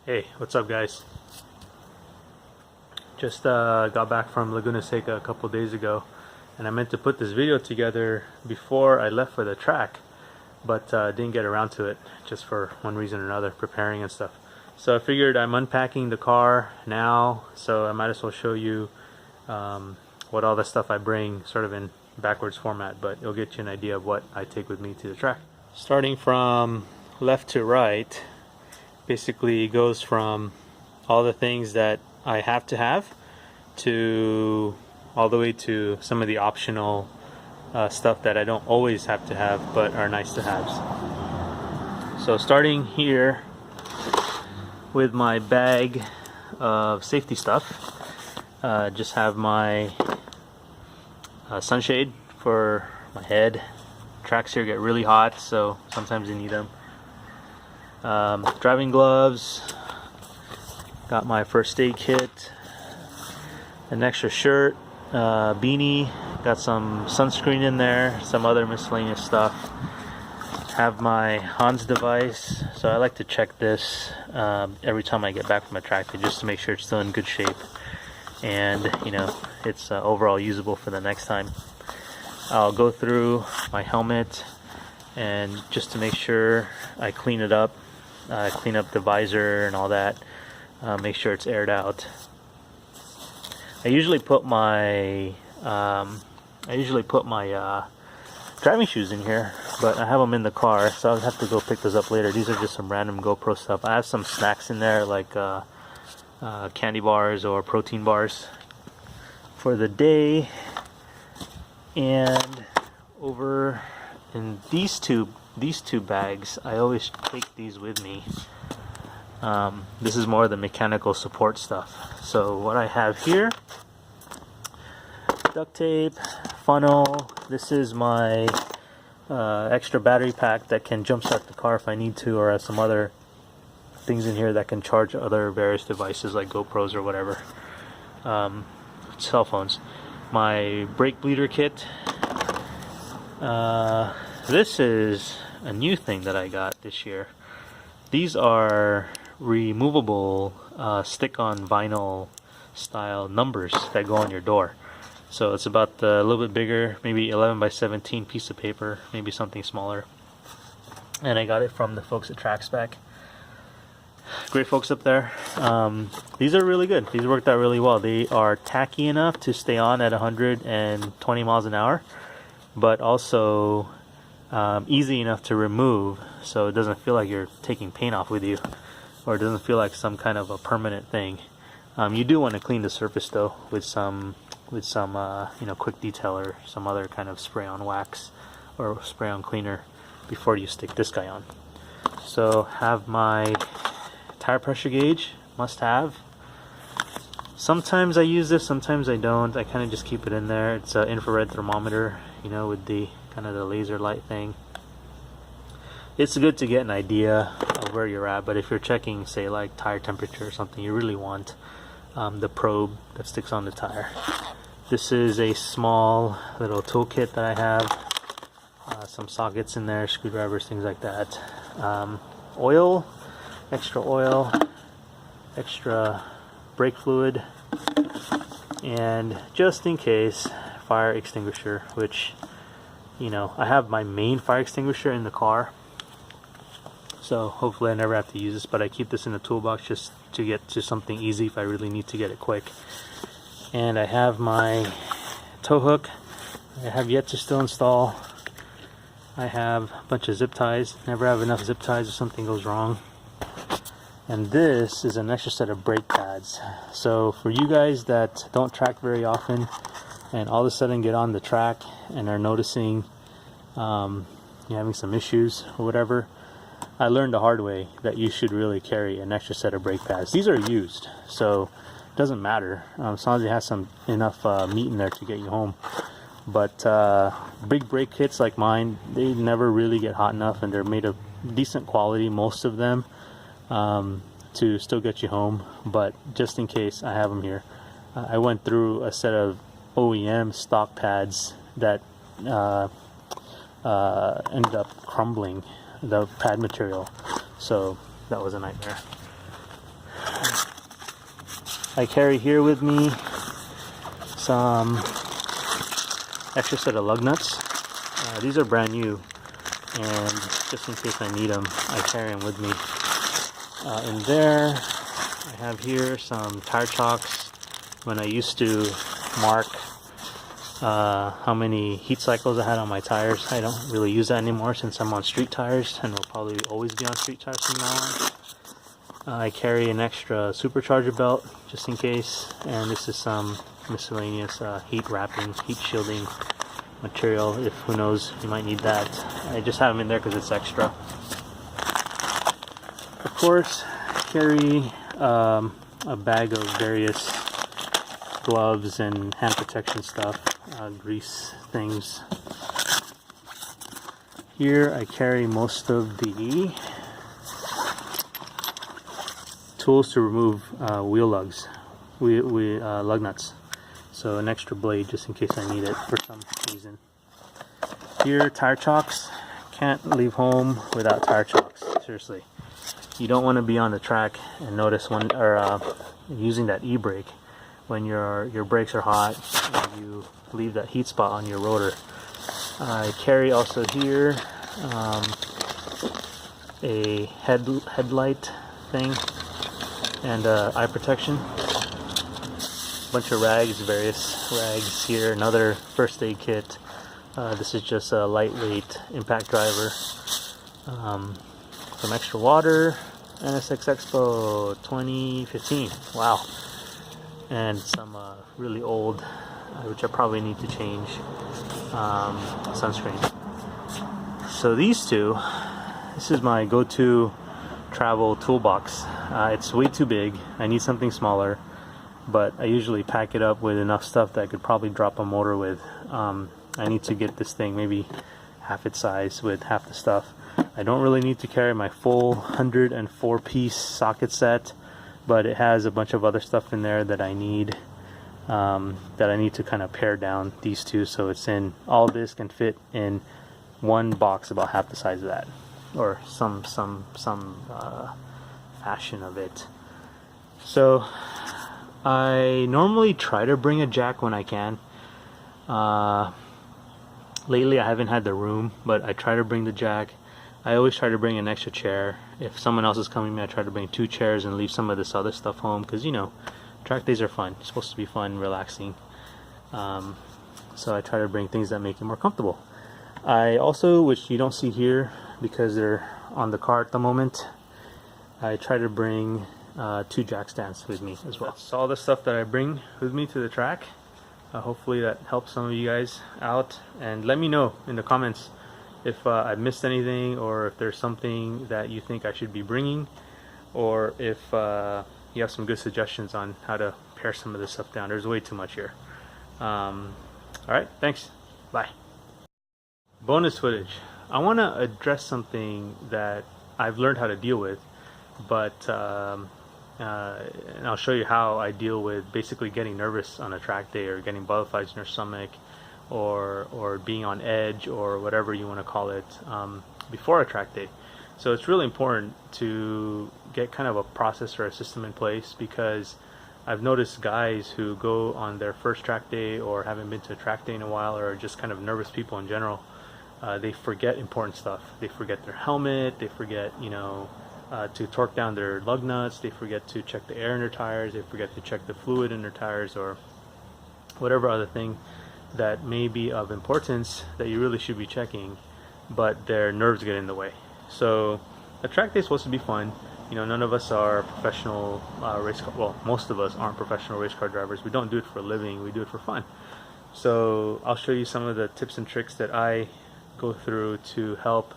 Hey, what's up guys? Just got back from Laguna Seca a couple days ago, and I meant to put this video together before I left for the track, but didn't get around to it, just for one reason or another, preparing and stuff. So I figured I'm unpacking the car now, so I might as well show you what all the stuff I bring, sort of in backwards format, but it'll get you an idea of what I take with me to the track. Starting from left to right, basically goes from all the things that I have to have to all the way to some of the optional stuff that I don't always have to have but are nice to haves. So starting here with my bag of safety stuff, just have my sunshade for my head. Tracks here get really hot, so sometimes you need them. Driving gloves, got my first aid kit, an extra shirt, beanie, got some sunscreen in there, some other miscellaneous stuff. Have my Hans device, so I like to check this every time I get back from a track day, just to make sure it's still in good shape and it's overall usable for the next time. I'll go through my helmet and just to make sure I clean it up, clean up the visor and all that, make sure it's aired out. I usually put my driving shoes in here, but I have them in the car, so I'll have to go pick those up later. These are just some random GoPro stuff. I have some snacks in there, like candy bars or protein bars for the day. And over in these two bags, I always take these with me. This is more of the mechanical support stuff. So what I have here: duct tape, funnel. This is my extra battery pack that can jumpstart the car if I need to, or have some other things in here that can charge other various devices like GoPros or whatever, cell phones. My brake bleeder kit. This is a new thing that I got this year. These are removable stick-on vinyl style numbers that go on your door. So it's about a little bit bigger, maybe 11 by 17 piece of paper, maybe something smaller. And I got it from the folks at TrackSpec. Great folks up there. These are really good. These worked out really well. They are tacky enough to stay on at 120 miles an hour, but also easy enough to remove, so it doesn't feel like you're taking paint off with you, or it doesn't feel like some kind of a permanent thing. You do want to clean the surface though with some quick detail or some other kind of spray on wax or spray on cleaner before you stick this guy on. So have my tire pressure gauge, must have. Sometimes I use this, sometimes I don't. I kind of just keep it in there. It's an infrared thermometer, with the kind of the laser light thing. It's good to get an idea of where you're at, but if you're checking, say, like tire temperature or something, you really want the probe that sticks on the tire. This is a small little toolkit that I have. Some sockets in there, screwdrivers, things like that. Oil, extra brake fluid, and just in case, fire extinguisher, which I have my main fire extinguisher in the car, so hopefully I never have to use this, but I keep this in the toolbox just to get to something easy if I really need to get it quick. And I have my tow hook. I have yet to still install. I have a bunch of zip ties. Never have enough zip ties if something goes wrong. And this is an extra set of brake pads. So for you guys that don't track very often and all of a sudden get on the track and are noticing you're having some issues or whatever, I learned the hard way that you should really carry an extra set of brake pads. These are used, so it doesn't matter as long as it has enough meat in there to get you home. But big brake kits like mine, they never really get hot enough, and they're made of decent quality, most of them, to still get you home. But just in case, I have them here. I went through a set of OEM stock pads that ended up crumbling the pad material, so that was a nightmare. I carry here with me some extra set of lug nuts. These are brand new, and just in case I need them, I carry them with me. In there, I have here some tire chocks. When I used to mark how many heat cycles I had on my tires, I don't really use that anymore since I'm on street tires, and will probably always be on street tires from now on. I carry an extra supercharger belt just in case, and this is some miscellaneous heat wrapping, heat shielding material. If who knows, you might need that. I just have them in there because it's extra. Of course, carry a bag of various gloves and hand protection stuff, grease things. Here I carry most of the tools to remove wheel lugs, lug nuts. So an extra blade just in case I need it for some reason. Here, tire chocks. Can't leave home without tire chocks. Seriously, you don't want to be on the track and notice when, or using that e-brake when your brakes are hot and you leave that heat spot on your rotor. I carry also here a headlight thing and eye protection. Bunch of rags, various rags here. Another first aid kit. This is just a lightweight impact driver. Some extra water. NSX Expo 2015. Wow. And some really old, which I probably need to change, sunscreen. So these two, this is my go-to travel toolbox. It's way too big. I need something smaller, but I usually pack it up with enough stuff that I could probably drop a motor with. I need to get this thing maybe half its size with half the stuff. I don't really need to carry my full 104 piece socket set, but it has a bunch of other stuff in there that I need to kind of pare down these two, so it's in, all this can fit in one box about half the size of that, or some fashion of it. So I normally try to bring a jack when I can. Lately I haven't had the room, but I try to bring the jack. I always try to bring an extra chair. If someone else is coming with me, I try to bring 2 chairs and leave some of this other stuff home, because you know, track days are fun. It's supposed to be fun, relaxing. So I try to bring things that make it more comfortable. I also, which you don't see here because they're on the car at the moment, I try to bring 2 jack stands with me as well. That's all the stuff that I bring with me to the track. Hopefully that helps some of you guys out, and let me know in the comments if I've missed anything, or if there's something that you think I should be bringing, or if you have some good suggestions on how to pare some of this stuff down. There's way too much here. Alright, thanks. Bye. Bonus footage. I want to address something that I've learned how to deal with, but and I'll show you how I deal with basically getting nervous on a track day, or getting butterflies in your stomach, or being on edge, or whatever you want to call it, before a track day. So it's really important to get kind of a process or a system in place, because I've noticed guys who go on their first track day, or haven't been to a track day in a while, or are just kind of nervous people in general, they forget important stuff. They forget their helmet, they forget, you know, to torque down their lug nuts, they forget to check the air in their tires, they forget to check the fluid in their tires, or whatever other thing that may be of importance that you really should be checking, but their nerves get in the way. So a track day is supposed to be fun. You know, none of us are professional race car, well, most of us aren't professional race car drivers. We don't do it for a living, we do it for fun. So I'll show you some of the tips and tricks that I go through to help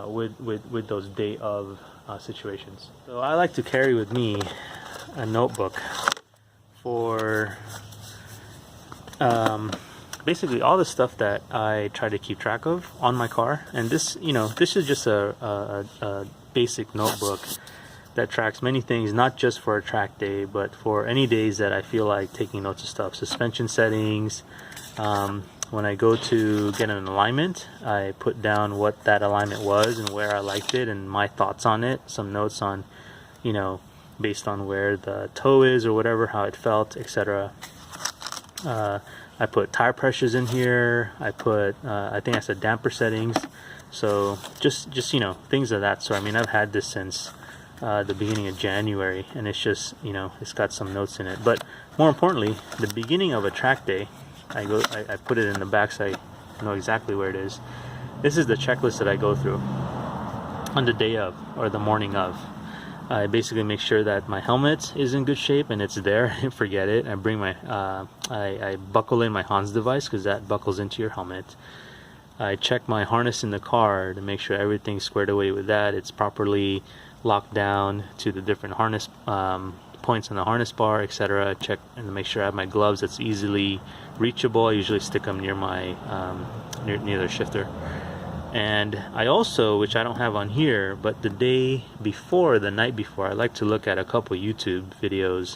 with those day of situations. So I like to carry with me a notebook for basically all the stuff that I try to keep track of on my car. And this, you know, this is just a basic notebook that tracks many things, not just for a track day, but for any days that I feel like taking notes of stuff. Suspension settings. When I go to get an alignment, I put down what that alignment was and where I liked it and my thoughts on it. Some notes on, you know, based on where the toe is or whatever, how it felt, etc. I put tire pressures in here. I put I think I said damper settings. So just you know, things of that sort. I mean, I've had this since the beginning of January, and it's just, you know, it's got some notes in it. But more importantly, the beginning of a track day, I put it in the back so I know exactly where it is. This is the checklist that I go through on the day of or the morning of. I basically make sure that my helmet is in good shape and it's there. Forget it. I bring my I buckle in my Hans device, because that buckles into your helmet. I check my harness in the car to make sure everything's squared away with that. It's properly locked down to the different harness points on the harness bar, etc. Check and make sure I have my gloves that's easily reachable. I usually stick them near my near the shifter. And I also, which I don't have on here, but the day before, the night before, I like to look at a couple YouTube videos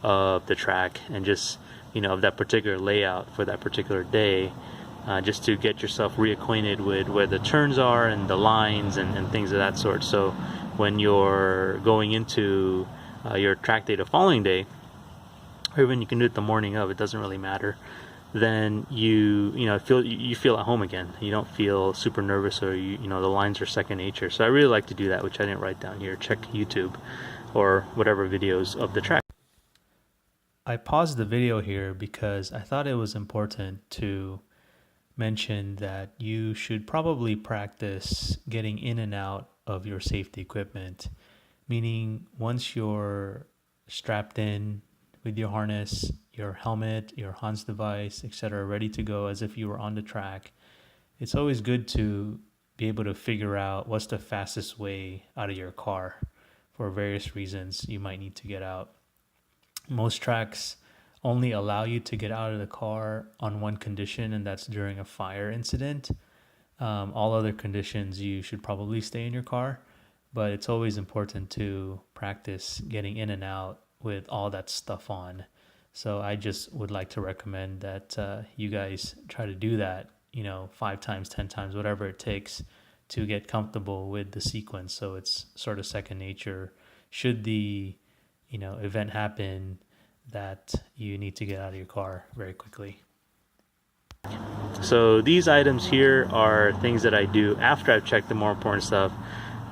of the track and just, you know, of that particular layout for that particular day, just to get yourself reacquainted with where the turns are and the lines and things of that sort. So when you're going into your track day the following day, or even you can do it the morning of, it doesn't really matter, then you feel at home again. You don't feel super nervous, or you know, the lines are second nature. So I really like to do that, which I didn't write down here. Check YouTube or whatever videos of the track. I paused the video here because I thought it was important to mention that you should probably practice getting in and out of your safety equipment, meaning once you're strapped in with your harness, your helmet, your Hans device, etc., ready to go as if you were on the track, it's always good to be able to figure out what's the fastest way out of your car. For various reasons you might need to get out. Most tracks only allow you to get out of the car on one condition, and that's during a fire incident. All other conditions you should probably stay in your car, but it's always important to practice getting in and out with all that stuff on. So I just would like to recommend that you guys try to do that, you know, 5 times, 10 times, whatever it takes to get comfortable with the sequence. So it's sort of second nature. Should the, you know, event happen that you need to get out of your car very quickly. So these items here are things that I do after I've checked the more important stuff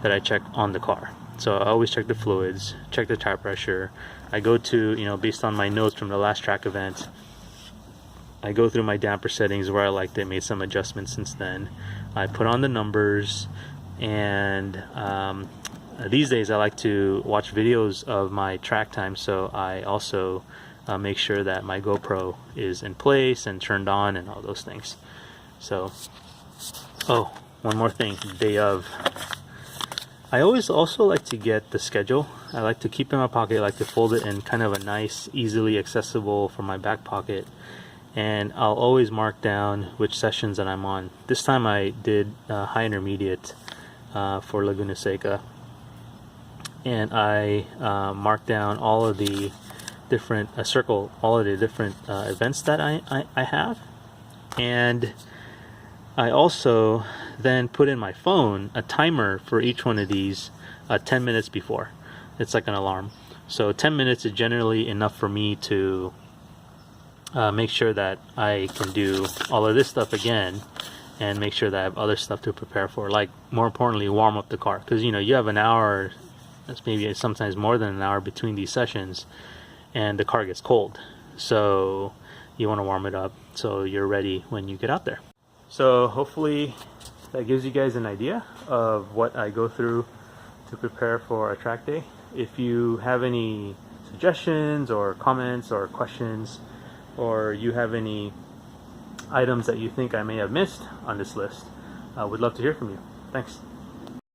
that I check on the car. So I always check the fluids, check the tire pressure. I go to, you know, based on my notes from the last track event, I go through my damper settings where I liked it, made some adjustments since then. I put on the numbers, and these days I like to watch videos of my track time, so I also make sure that my GoPro is in place and turned on and all those things. So, oh, one more thing, day of. I always also like to get the schedule. I like to keep it in my pocket. I like to fold it in kind of a nice, easily accessible from my back pocket. And I'll always mark down which sessions that I'm on. This time I did high intermediate for Laguna Seca. And I marked down all of the different, circle all of the different events that I have. And I also then put in my phone a timer for each one of these 10 minutes before. It's like an alarm. So 10 minutes is generally enough for me to make sure that I can do all of this stuff again, and make sure that I have other stuff to prepare for, like, more importantly, warm up the car. Because, you know, you have an hour, that's maybe sometimes more than an hour between these sessions, and the car gets cold. So you want to warm it up so you're ready when you get out there. So hopefully that gives you guys an idea of what I go through to prepare for a track day. If you have any suggestions or comments or questions, or you have any items that you think I may have missed on this list, I would love to hear from you. Thanks.